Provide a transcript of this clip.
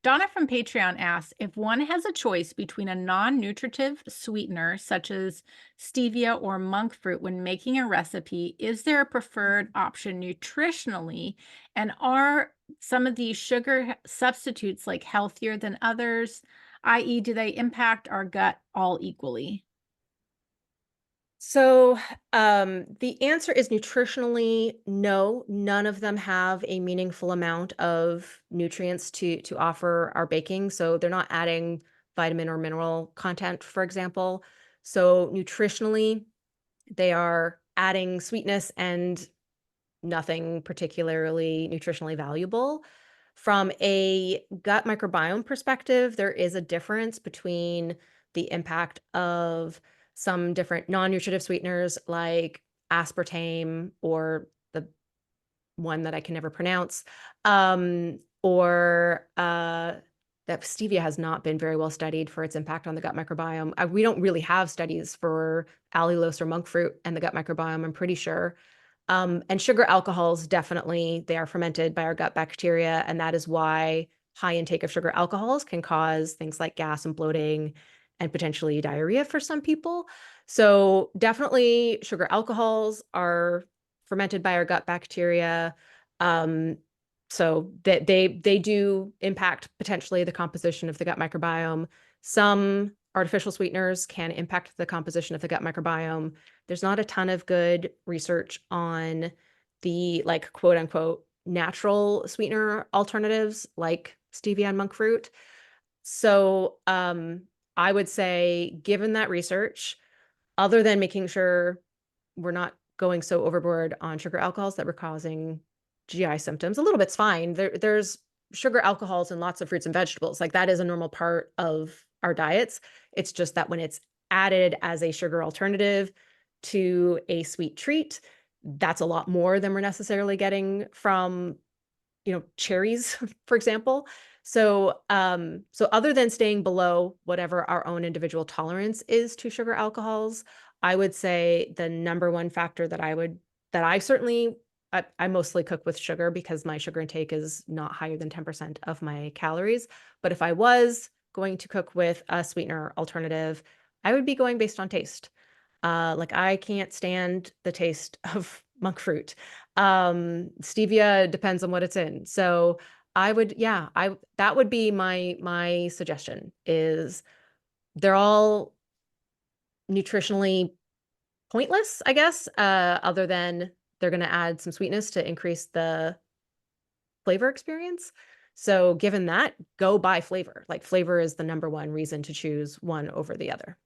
Donna from Patreon asks if one has a choice between a non-nutritive sweetener such as stevia or monk fruit when making a recipe, is there a preferred option nutritionally? And are some of these sugar substitutes like healthier than others, i.e., do they impact our gut all equally? So, the answer is nutritionally, no, none of them have a meaningful amount of nutrients to offer our baking. So they're not adding vitamin or mineral content, for example. So nutritionally, they are adding sweetness and nothing particularly nutritionally valuable. From a gut microbiome perspective, there is a difference between the impact of some different non-nutritive sweeteners like aspartame or the one that I can never pronounce, or that stevia has not been very well studied for its impact on the gut microbiome. We don't really have studies for allulose or monk fruit and the gut microbiome, I'm pretty sure. And sugar alcohols, definitely, they are fermented by our gut bacteria, and that is why high intake of sugar alcohols can cause things like gas and bloating and potentially diarrhea for some people. So definitely sugar alcohols are fermented by our gut bacteria. Um, so that they do impact potentially the composition of the gut microbiome. Some artificial sweeteners can impact the composition of the gut microbiome. There's not a ton of good research on the, like, quote unquote natural sweetener alternatives like stevia and monk fruit. So, I would say, given that research, other than making sure we're not going so overboard on sugar alcohols that we're causing GI symptoms, a little bit's fine. There's sugar alcohols in lots of fruits and vegetables. Like that is a normal part of our diets. It's just that when it's added as a sugar alternative to a sweet treat, that's a lot more than we're necessarily getting from, cherries, for example. So other than staying below whatever our own individual tolerance is to sugar alcohols, I would say the number one factor that I certainly I mostly cook with sugar because my sugar intake is not higher than 10% of my calories. But if I was going to cook with a sweetener alternative, I would be going based on taste. Like I can't stand the taste of monk fruit. Stevia depends on what it's in. So I would, yeah, I that would be my suggestion is they're all nutritionally pointless, I guess, other than they're gonna add some sweetness to increase the flavor experience. So given that, go by flavor. Like flavor is the number one reason to choose one over the other.